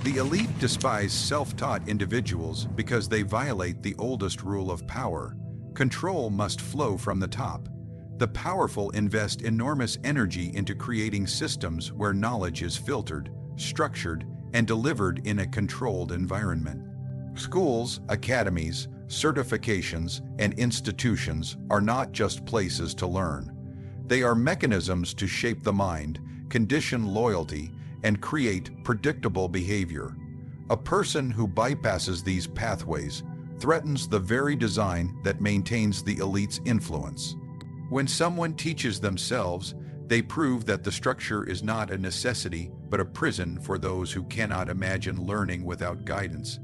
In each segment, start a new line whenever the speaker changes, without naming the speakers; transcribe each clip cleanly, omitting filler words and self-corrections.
The elite despise self-taught individuals because they violate the oldest rule of power. Control must flow from the top. The powerful invest enormous energy into creating systems where knowledge is filtered, structured, and delivered in a controlled environment. Schools, academies, certifications, and institutions are not just places to learn. They are mechanisms to shape the mind, condition loyalty, and create predictable behavior. A person who bypasses these pathways threatens the very design that maintains the elite's influence. When someone teaches themselves, they prove that the structure is not a necessity but a prison for those who cannot imagine learning without guidance.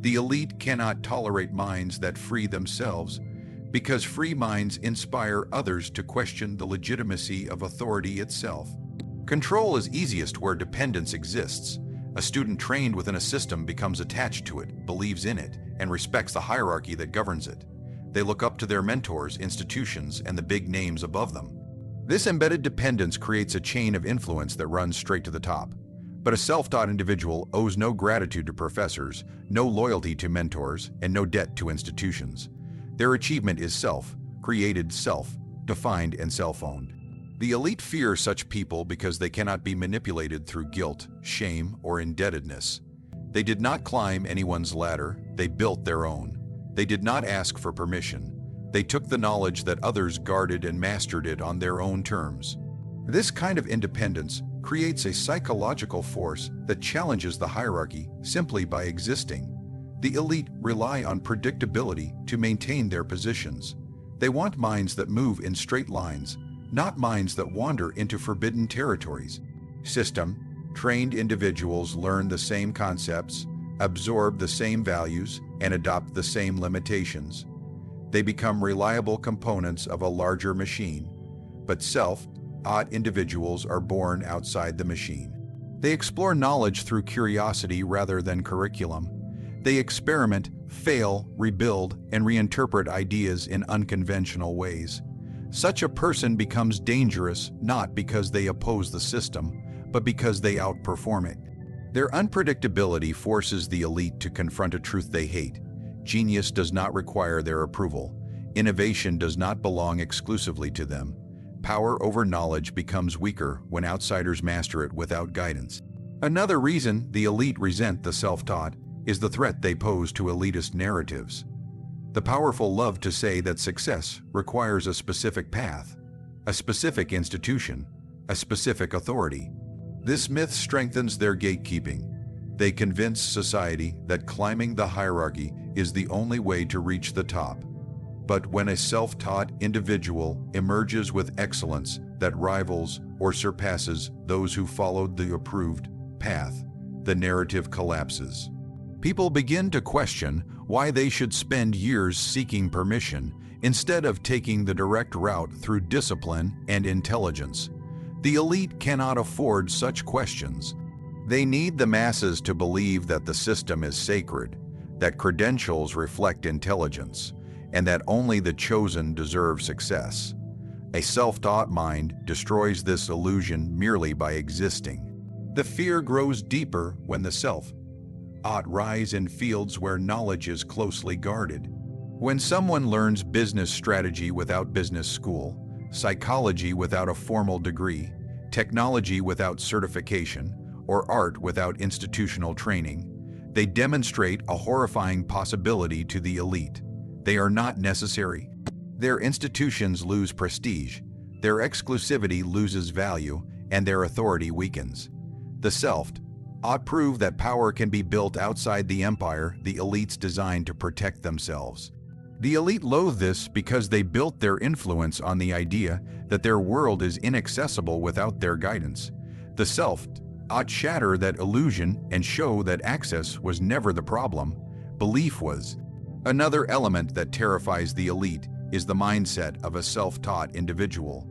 The elite cannot tolerate minds that free themselves because free minds inspire others to question the legitimacy of authority itself. Control is easiest where dependence exists. A student trained within a system becomes attached to it, believes in it, and respects the hierarchy that governs it. They look up to their mentors, institutions, and the big names above them. This embedded dependence creates a chain of influence that runs straight to the top. But a self-taught individual owes no gratitude to professors, no loyalty to mentors, and no debt to institutions. Their achievement is self-created, self-defined, and self-owned. The elite fear such people because they cannot be manipulated through guilt, shame, or indebtedness. They did not climb anyone's ladder, they built their own. They did not ask for permission. They took the knowledge that others guarded and mastered it on their own terms. This kind of independence creates a psychological force that challenges the hierarchy simply by existing. The elite rely on predictability to maintain their positions. They want minds that move in straight lines, not minds that wander into forbidden territories. Trained individuals learn the same concepts, absorb the same values, and adopt the same limitations. They become reliable components of a larger machine. But self-taught individuals are born outside the machine. They explore knowledge through curiosity rather than curriculum. They experiment, fail, rebuild, and reinterpret ideas in unconventional ways. Such a person becomes dangerous not because they oppose the system, but because they outperform it. Their unpredictability forces the elite to confront a truth they hate. Genius does not require their approval. Innovation does not belong exclusively to them. Power over knowledge becomes weaker when outsiders master it without guidance. Another reason the elite resent the self-taught is the threat they pose to elitist narratives. The powerful love to say that success requires a specific path, a specific institution, a specific authority. This myth strengthens their gatekeeping. They convince society that climbing the hierarchy is the only way to reach the top. But when a self-taught individual emerges with excellence that rivals or surpasses those who followed the approved path, the narrative collapses. People begin to question why they should spend years seeking permission instead of taking the direct route through discipline and intelligence. The elite cannot afford such questions. They need the masses to believe that the system is sacred, that credentials reflect intelligence, and that only the chosen deserve success. A self-taught mind destroys this illusion merely by existing. The fear grows deeper when the self-taught rise in fields where knowledge is closely guarded. When someone learns business strategy without business school, psychology without a formal degree, technology without certification, or art without institutional training, they demonstrate a horrifying possibility to the elite. They are not necessary. Their institutions lose prestige, their exclusivity loses value, and their authority weakens. The self-taught prove that power can be built outside the empire the elites designed to protect themselves. The elite loathe this because they built their influence on the idea that their world is inaccessible without their guidance. The self-taught shatter that illusion and show that access was never the problem, belief was. Another element that terrifies the elite is the mindset of a self-taught individual.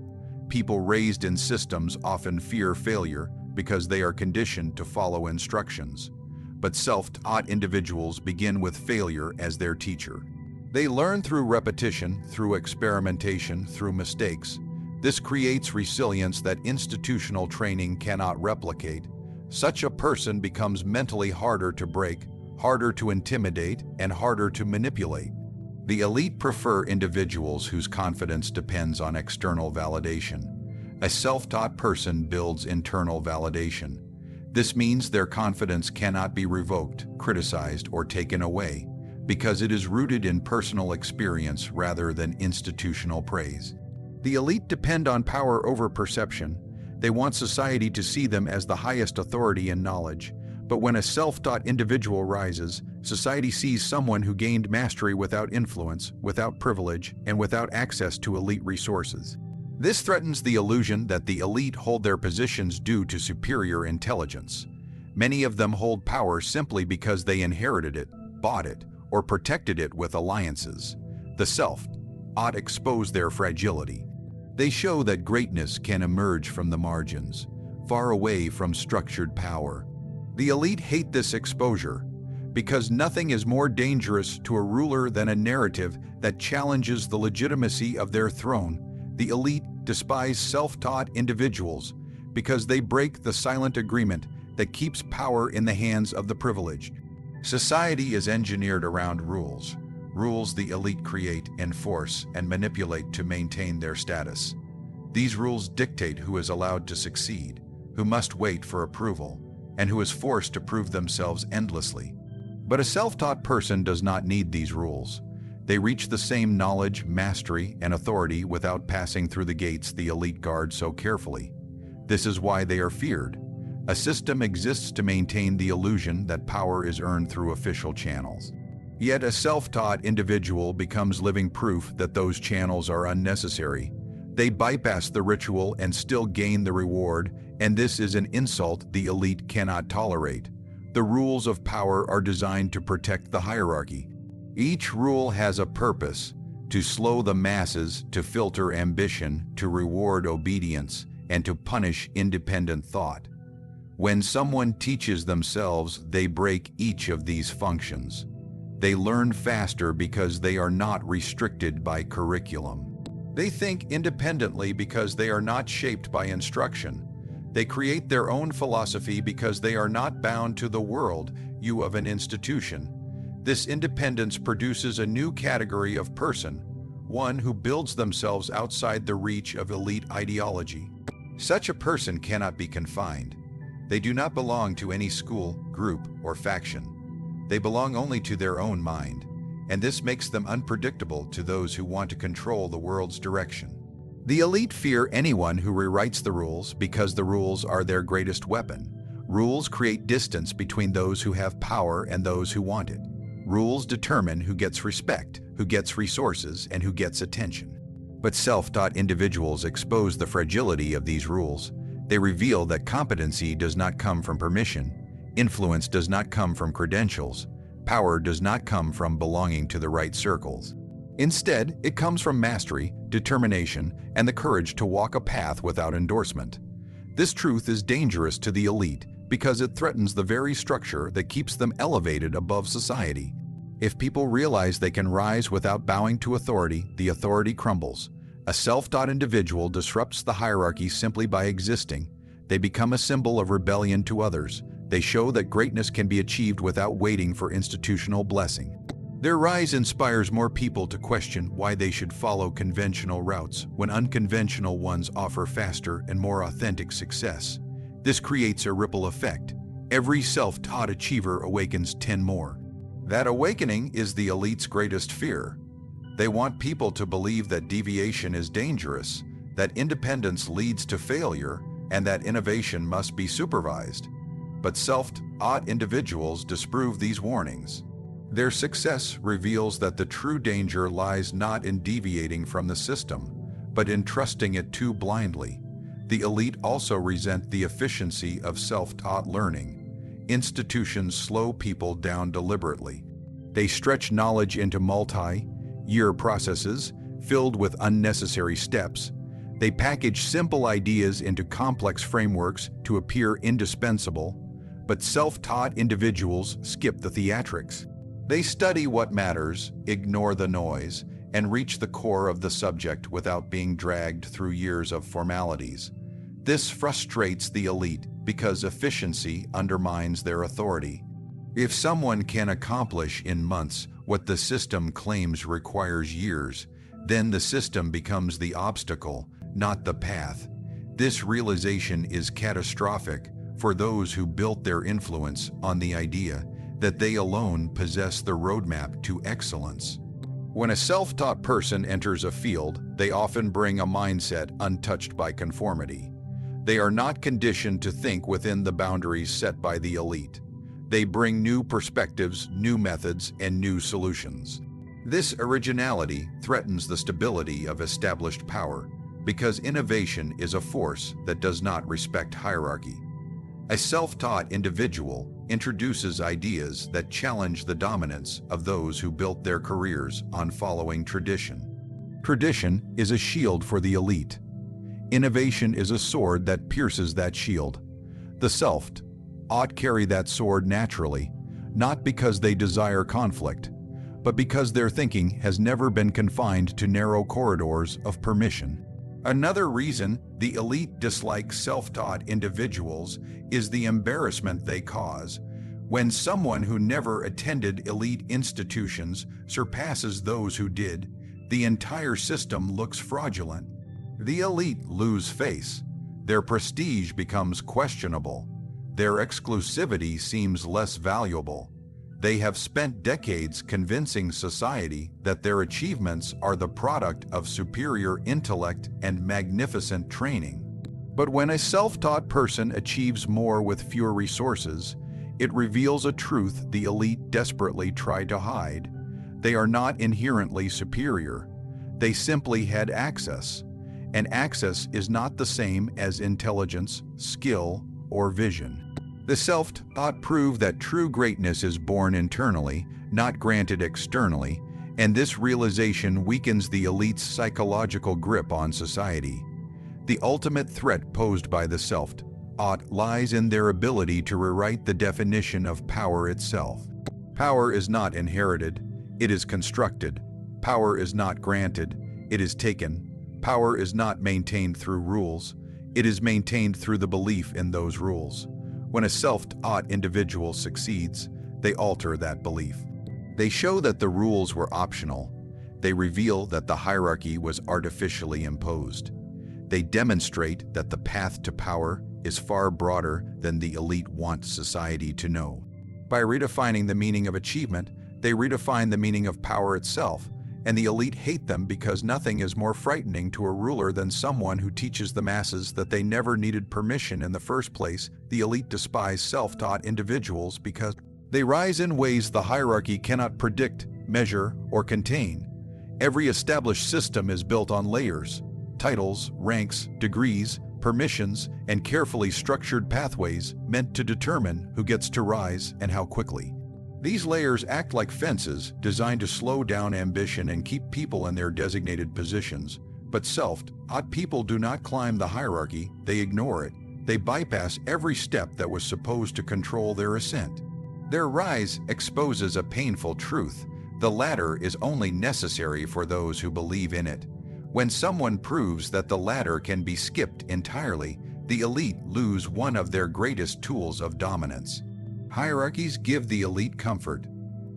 People raised in systems often fear failure because they are conditioned to follow instructions. But self-taught individuals begin with failure as their teacher. They learn through repetition, through experimentation, through mistakes. This creates resilience that institutional training cannot replicate. Such a person becomes mentally harder to break, harder to intimidate, and harder to manipulate. The elite prefer individuals whose confidence depends on external validation. A self-taught person builds internal validation. This means their confidence cannot be revoked, criticized, or taken away, because it is rooted in personal experience rather than institutional praise. The elite depend on power over perception. They want society to see them as the highest authority in knowledge. But when a self-taught individual rises, society sees someone who gained mastery without influence, without privilege, and without access to elite resources. This threatens the illusion that the elite hold their positions due to superior intelligence. Many of them hold power simply because they inherited it, bought it, or protected it with alliances. The self-taught expose their fragility. They show that greatness can emerge from the margins, far away from structured power. The elite hate this exposure because nothing is more dangerous to a ruler than a narrative that challenges the legitimacy of their throne. The elite despise self-taught individuals because they break the silent agreement that keeps power in the hands of the privileged. Society is engineered around rules. Rules the elite create, enforce, and manipulate to maintain their status. These rules dictate who is allowed to succeed, who must wait for approval, and who is forced to prove themselves endlessly. But a self-taught person does not need these rules. They reach the same knowledge, mastery, and authority without passing through the gates the elite guard so carefully. This is why they are feared. A system exists to maintain the illusion that power is earned through official channels. Yet a self-taught individual becomes living proof that those channels are unnecessary. They bypass the ritual and still gain the reward, and this is an insult the elite cannot tolerate. The rules of power are designed to protect the hierarchy. Each rule has a purpose: to slow the masses, to filter ambition, to reward obedience, and to punish independent thought. When someone teaches themselves, they break each of these functions. They learn faster because they are not restricted by curriculum. They think independently because they are not shaped by instruction. They create their own philosophy because they are not bound to the worldview of an institution. This independence produces a new category of person, one who builds themselves outside the reach of elite ideology. Such a person cannot be confined. They do not belong to any school, group, or faction. They belong only to their own mind, and this makes them unpredictable to those who want to control the world's direction. The elite fear anyone who rewrites the rules because the rules are their greatest weapon. Rules create distance between those who have power and those who want it. Rules determine who gets respect, who gets resources, and who gets attention. But self-taught individuals expose the fragility of these rules. They reveal that competency does not come from permission. Influence does not come from credentials. Power does not come from belonging to the right circles. Instead, it comes from mastery, determination, and the courage to walk a path without endorsement. This truth is dangerous to the elite because it threatens the very structure that keeps them elevated above society. If people realize they can rise without bowing to authority, the authority crumbles. A self-taught individual disrupts the hierarchy simply by existing. They become a symbol of rebellion to others. They show that greatness can be achieved without waiting for institutional blessing. Their rise inspires more people to question why they should follow conventional routes when unconventional ones offer faster and more authentic success. This creates a ripple effect. Every self-taught achiever awakens 10 more. That awakening is the elite's greatest fear. They want people to believe that deviation is dangerous, that independence leads to failure, and that innovation must be supervised. But self-taught individuals disprove these warnings. Their success reveals that the true danger lies not in deviating from the system, but in trusting it too blindly. The elite also resent the efficiency of self-taught learning. Institutions slow people down deliberately. They stretch knowledge into multi-year processes filled with unnecessary steps. They package simple ideas into complex frameworks to appear indispensable, but self-taught individuals skip the theatrics. They study what matters, ignore the noise, and reach the core of the subject without being dragged through years of formalities. This frustrates the elite because efficiency undermines their authority. If someone can accomplish in months what the system claims requires years, then the system becomes the obstacle, not the path. This realization is catastrophic for those who built their influence on the idea that they alone possess the roadmap to excellence. When a self-taught person enters a field, they often bring a mindset untouched by conformity. They are not conditioned to think within the boundaries set by the elite. They bring new perspectives, new methods, and new solutions. This originality threatens the stability of established power, because innovation is a force that does not respect hierarchy. A self-taught individual introduces ideas that challenge the dominance of those who built their careers on following tradition. Tradition is a shield for the elite. Innovation is a sword that pierces that shield. The self-taught carry that sword naturally, not because they desire conflict, but because their thinking has never been confined to narrow corridors of permission. Another reason the elite dislike self-taught individuals is the embarrassment they cause. When someone who never attended elite institutions surpasses those who did, the entire system looks fraudulent. The elite lose face. Their prestige becomes questionable. Their exclusivity seems less valuable. They have spent decades convincing society that their achievements are the product of superior intellect and magnificent training. But when a self-taught person achieves more with fewer resources, it reveals a truth the elite desperately try to hide. They are not inherently superior. They simply had access, and access is not the same as intelligence, skill, or vision. The self-taught prove that true greatness is born internally, not granted externally, and this realization weakens the elite's psychological grip on society. The ultimate threat posed by the self-taught lies in their ability to rewrite the definition of power itself. Power is not inherited, it is constructed. Power is not granted, it is taken. Power is not maintained through rules, it is maintained through the belief in those rules. When a self-taught individual succeeds, they alter that belief. They show that the rules were optional. They reveal that the hierarchy was artificially imposed. They demonstrate that the path to power is far broader than the elite want society to know. By redefining the meaning of achievement, they redefine the meaning of power itself, and the elite hate them because nothing is more frightening to a ruler than someone who teaches the masses that they never needed permission in the first place. The elite despise self-taught individuals because they rise in ways the hierarchy cannot predict, measure, or contain. Every established system is built on layers, titles, ranks, degrees, permissions, and carefully structured pathways meant to determine who gets to rise and how quickly. These layers act like fences designed to slow down ambition and keep people in their designated positions. But self-taught people do not climb the hierarchy, they ignore it. They bypass every step that was supposed to control their ascent. Their rise exposes a painful truth. The ladder is only necessary for those who believe in it. When someone proves that the ladder can be skipped entirely, the elite lose one of their greatest tools of dominance. Hierarchies give the elite comfort.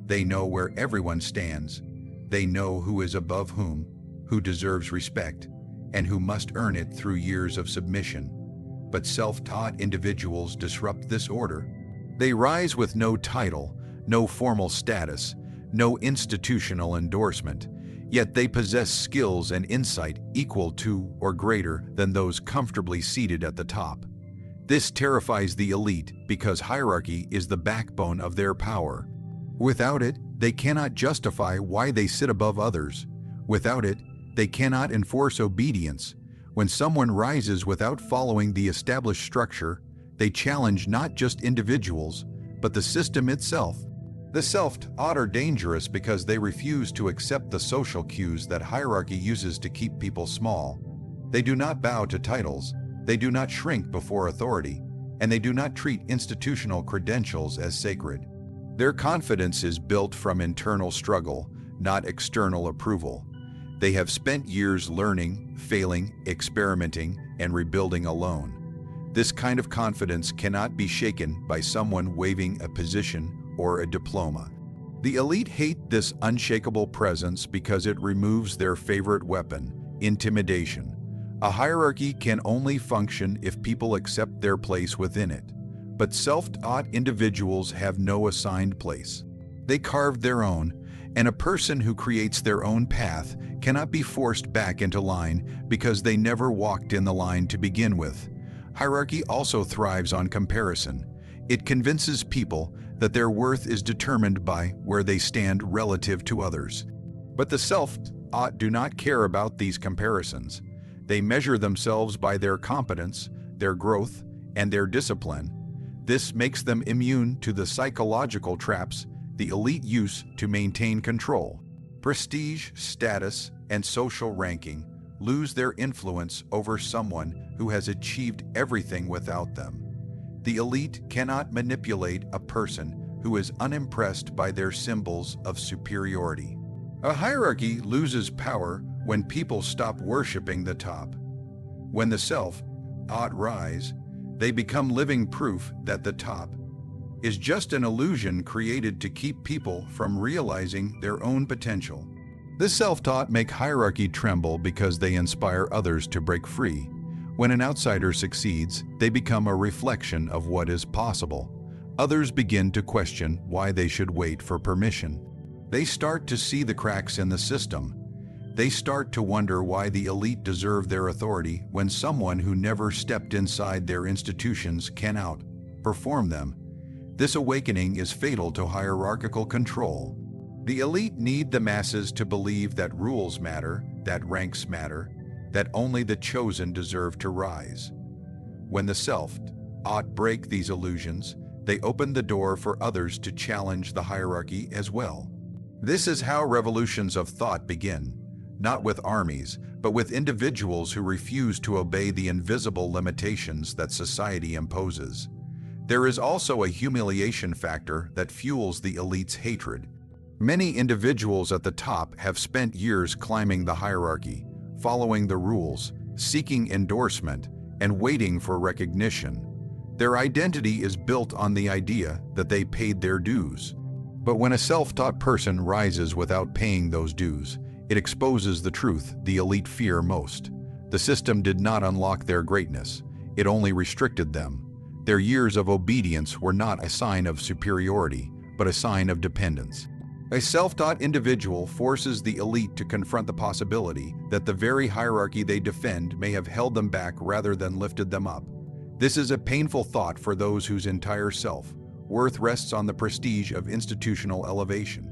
They know where everyone stands. They know who is above whom, who deserves respect, and who must earn it through years of submission. But self-taught individuals disrupt this order. They rise with no title, no formal status, no institutional endorsement, yet they possess skills and insight equal to or greater than those comfortably seated at the top. This terrifies the elite because hierarchy is the backbone of their power. Without it, they cannot justify why they sit above others. Without it, they cannot enforce obedience. When someone rises without following the established structure, they challenge not just individuals, but the system itself. The self-taught are dangerous because they refuse to accept the social cues that hierarchy uses to keep people small. They do not bow to titles. They do not shrink before authority, and they do not treat institutional credentials as sacred. Their confidence is built from internal struggle, not external approval. They have spent years learning, failing, experimenting, and rebuilding alone. This kind of confidence cannot be shaken by someone waving a position or a diploma. The elite hate this unshakable presence because it removes their favorite weapon, intimidation. A hierarchy can only function if people accept their place within it. But self-taught individuals have no assigned place. They carved their own, and a person who creates their own path cannot be forced back into line because they never walked in the line to begin with. Hierarchy also thrives on comparison. It convinces people that their worth is determined by where they stand relative to others. But the self-taught do not care about these comparisons. They measure themselves by their competence, their growth, and their discipline. This makes them immune to the psychological traps the elite use to maintain control. Prestige, status, and social ranking lose their influence over someone who has achieved everything without them. The elite cannot manipulate a person who is unimpressed by their symbols of superiority. A hierarchy loses power when people stop worshiping the top. When the self-taught rise, they become living proof that the top is just an illusion created to keep people from realizing their own potential. The self-taught make hierarchy tremble because they inspire others to break free. When an outsider succeeds, they become a reflection of what is possible. Others begin to question why they should wait for permission. They start to see the cracks in the system. They start to wonder why the elite deserve their authority when someone who never stepped inside their institutions can outperform them. This awakening is fatal to hierarchical control. The elite need the masses to believe that rules matter, that ranks matter, that only the chosen deserve to rise. When the self-taught break these illusions, they open the door for others to challenge the hierarchy as well. This is how revolutions of thought begin, not with armies, but with individuals who refuse to obey the invisible limitations that society imposes. There is also a humiliation factor that fuels the elite's hatred. Many individuals at the top have spent years climbing the hierarchy, following the rules, seeking endorsement, and waiting for recognition. Their identity is built on the idea that they paid their dues. But when a self-taught person rises without paying those dues, it exposes the truth the elite fear most. The system did not unlock their greatness, it only restricted them. Their years of obedience were not a sign of superiority, but a sign of dependence. A self-taught individual forces the elite to confront the possibility that the very hierarchy they defend may have held them back rather than lifted them up. This is a painful thought for those whose entire self-worth rests on the prestige of institutional elevation.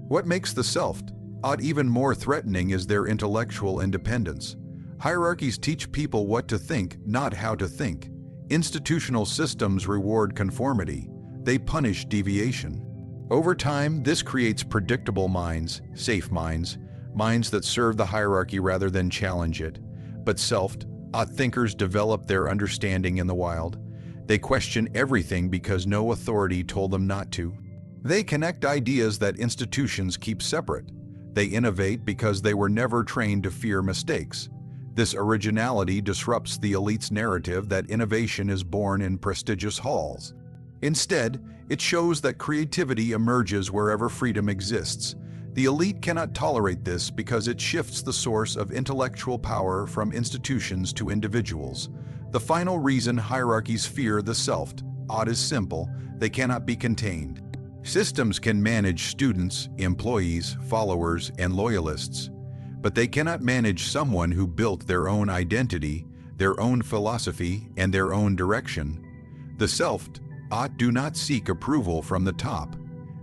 What makes the self-taught even more threatening is their intellectual independence. Hierarchies teach people what to think, not how to think. Institutional systems reward conformity. They punish deviation. Over time, this creates predictable minds, safe minds, minds that serve the hierarchy rather than challenge it. But self-taught thinkers develop their understanding in the wild. They question everything because no authority told them not to. They connect ideas that institutions keep separate. They innovate because they were never trained to fear mistakes. This originality disrupts the elite's narrative that innovation is born in prestigious halls. Instead, it shows that creativity emerges wherever freedom exists. The elite cannot tolerate this because it shifts the source of intellectual power from institutions to individuals. The final reason hierarchies fear the self-taught is simple: they cannot be contained. Systems can manage students, employees, followers, and loyalists, but they cannot manage someone who built their own identity, their own philosophy, and their own direction. The self-taught do not seek approval from the top.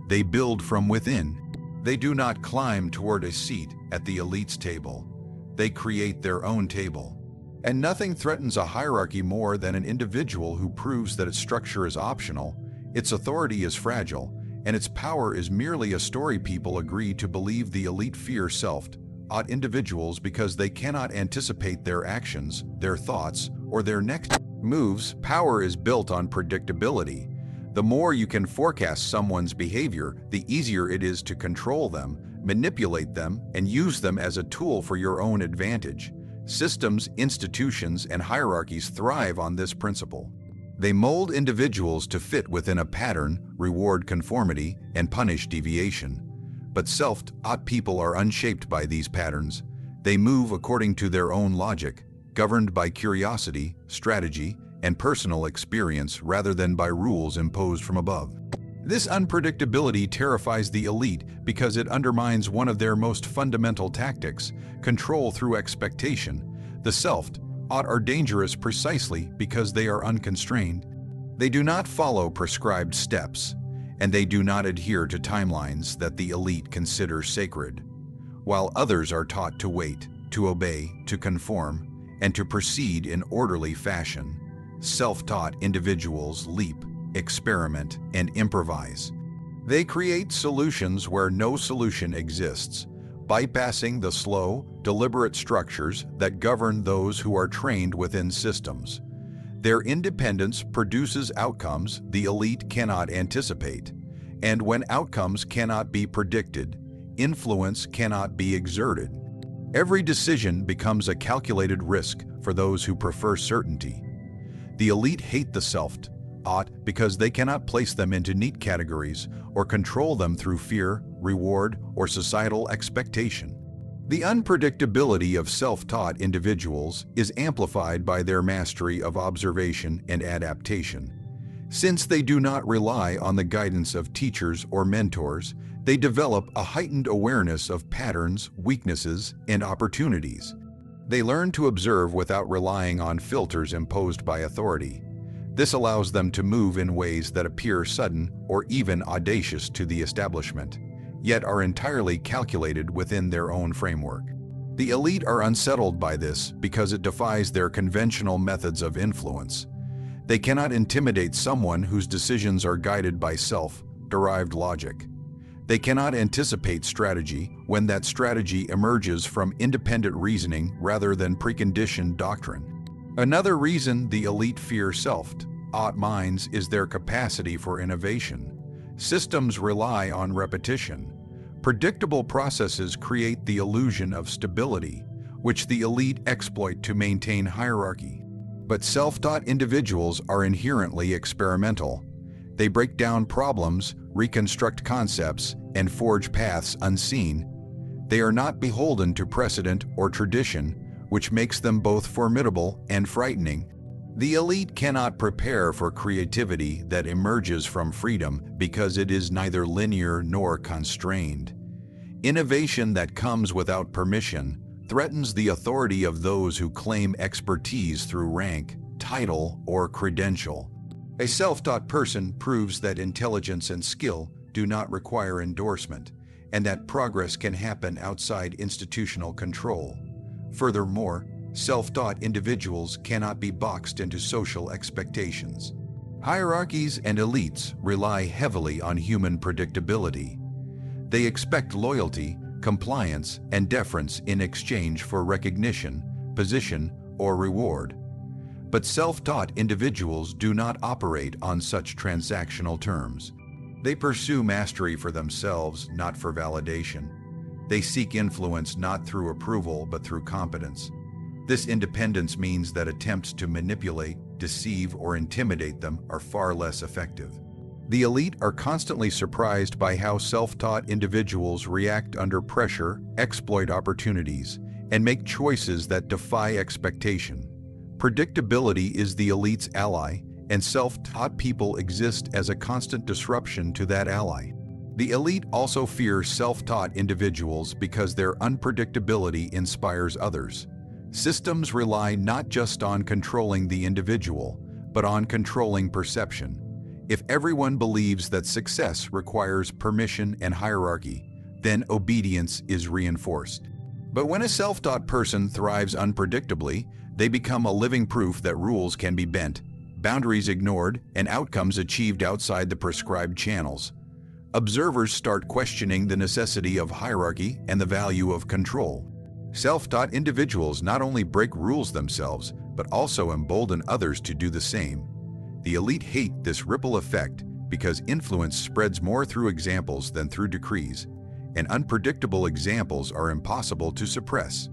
They build from within. They do not climb toward a seat at the elite's table. They create their own table. And nothing threatens a hierarchy more than an individual who proves that its structure is optional, its authority is fragile, and its power is merely a story. People agree to believe the elite fear self-taught individuals because they cannot anticipate their actions, their thoughts, or their next moves. Power is built on predictability. The more you can forecast someone's behavior, the easier it is to control them, manipulate them, and use them as a tool for your own advantage. Systems, institutions, and hierarchies thrive on this principle. They mold individuals to fit within a pattern, reward conformity, and punish deviation. But self-taught people are unshaped by these patterns. They move according to their own logic, governed by curiosity, strategy, and personal experience rather than by rules imposed from above. This unpredictability terrifies the elite because it undermines one of their most fundamental tactics, control through expectation. The self-taught are dangerous precisely because they are unconstrained. They do not follow prescribed steps, and they do not adhere to timelines that the elite consider sacred. While others are taught to wait, to obey, to conform, and to proceed in orderly fashion, self-taught individuals leap, experiment, and improvise. They create solutions where no solution exists, bypassing the slow, deliberate structures that govern those who are trained within systems. Their independence produces outcomes the elite cannot anticipate, and when outcomes cannot be predicted, influence cannot be exerted. Every decision becomes a calculated risk for those who prefer certainty. The elite hate the self-taught because they cannot place them into neat categories or control them through fear, reward, or societal expectation. The unpredictability of self-taught individuals is amplified by their mastery of observation and adaptation. Since they do not rely on the guidance of teachers or mentors, they develop a heightened awareness of patterns, weaknesses, and opportunities. They learn to observe without relying on filters imposed by authority. This allows them to move in ways that appear sudden or even audacious to the establishment, yet are entirely calculated within their own framework. The elite are unsettled by this because it defies their conventional methods of influence. They cannot intimidate someone whose decisions are guided by self-derived logic. They cannot anticipate strategy when that strategy emerges from independent reasoning rather than preconditioned doctrine. Another reason the elite fear self-taught minds is their capacity for innovation. Systems rely on repetition. Predictable processes create the illusion of stability, which the elite exploit to maintain hierarchy. But self-taught individuals are inherently experimental. They break down problems, reconstruct concepts, and forge paths unseen. They are not beholden to precedent or tradition, which makes them both formidable and frightening. The elite cannot prepare for creativity that emerges from freedom because it is neither linear nor constrained. Innovation that comes without permission threatens the authority of those who claim expertise through rank, title, or credential. A self-taught person proves that intelligence and skill do not require endorsement, and that progress can happen outside institutional control. Furthermore, self-taught individuals cannot be boxed into social expectations. Hierarchies and elites rely heavily on human predictability. They expect loyalty, compliance, and deference in exchange for recognition, position, or reward. But self-taught individuals do not operate on such transactional terms. They pursue mastery for themselves, not for validation. They seek influence not through approval but through competence. This independence means that attempts to manipulate, deceive, or intimidate them are far less effective. The elite are constantly surprised by how self-taught individuals react under pressure, exploit opportunities, and make choices that defy expectation. Predictability is the elite's ally, and self-taught people exist as a constant disruption to that ally. The elite also fear self-taught individuals because their unpredictability inspires others. Systems rely not just on controlling the individual, but on controlling perception. If everyone believes that success requires permission and hierarchy, then obedience is reinforced. But when a self-taught person thrives unpredictably, they become a living proof that rules can be bent, boundaries ignored, and outcomes achieved outside the prescribed channels. Observers start questioning the necessity of hierarchy and the value of control. Self-taught individuals not only break rules themselves, but also embolden others to do the same. The elite hate this ripple effect because influence spreads more through examples than through decrees, and unpredictable examples are impossible to suppress.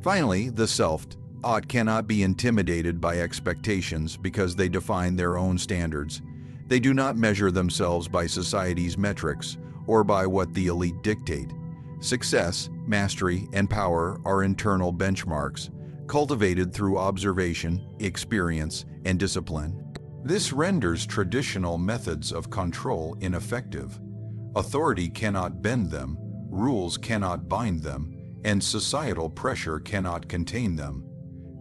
Finally, the self-taught cannot be intimidated by expectations because they define their own standards. They do not measure themselves by society's metrics or by what the elite dictate. Success, mastery, and power are internal benchmarks, cultivated through observation, experience, and discipline. This renders traditional methods of control ineffective. Authority cannot bend them, rules cannot bind them, and societal pressure cannot contain them.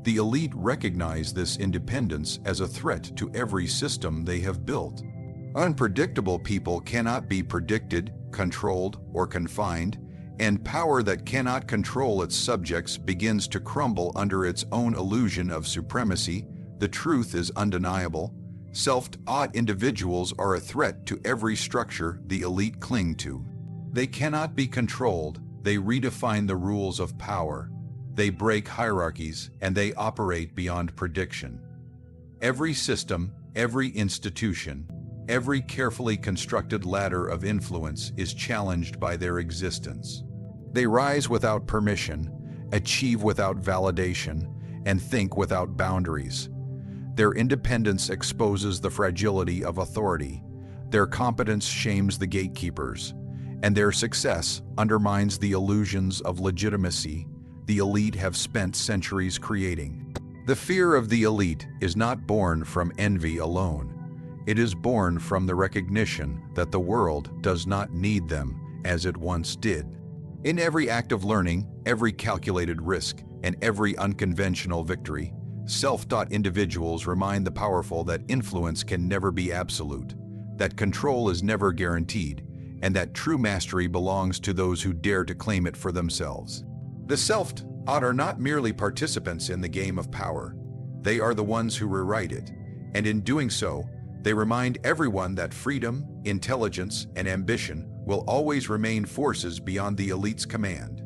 The elite recognize this independence as a threat to every system they have built. Unpredictable people cannot be predicted, controlled, or confined, and power that cannot control its subjects begins to crumble under its own illusion of supremacy. The truth is undeniable. Self-taught individuals are a threat to every structure the elite cling to. They cannot be controlled. They redefine the rules of power. They break hierarchies, and they operate beyond prediction. Every system, every institution, every carefully constructed ladder of influence is challenged by their existence. They rise without permission, achieve without validation, and think without boundaries. Their independence exposes the fragility of authority. Their competence shames the gatekeepers, and their success undermines the illusions of legitimacy the elite have spent centuries creating. The fear of the elite is not born from envy alone. It is born from the recognition that the world does not need them as it once did. In every act of learning, every calculated risk, and every unconventional victory, self-taught individuals remind the powerful that influence can never be absolute, that control is never guaranteed, and that true mastery belongs to those who dare to claim it for themselves. The self-taught are not merely participants in the game of power. They are the ones who rewrite it, and in doing so, they remind everyone that freedom, intelligence, and ambition will always remain forces beyond the elite's command.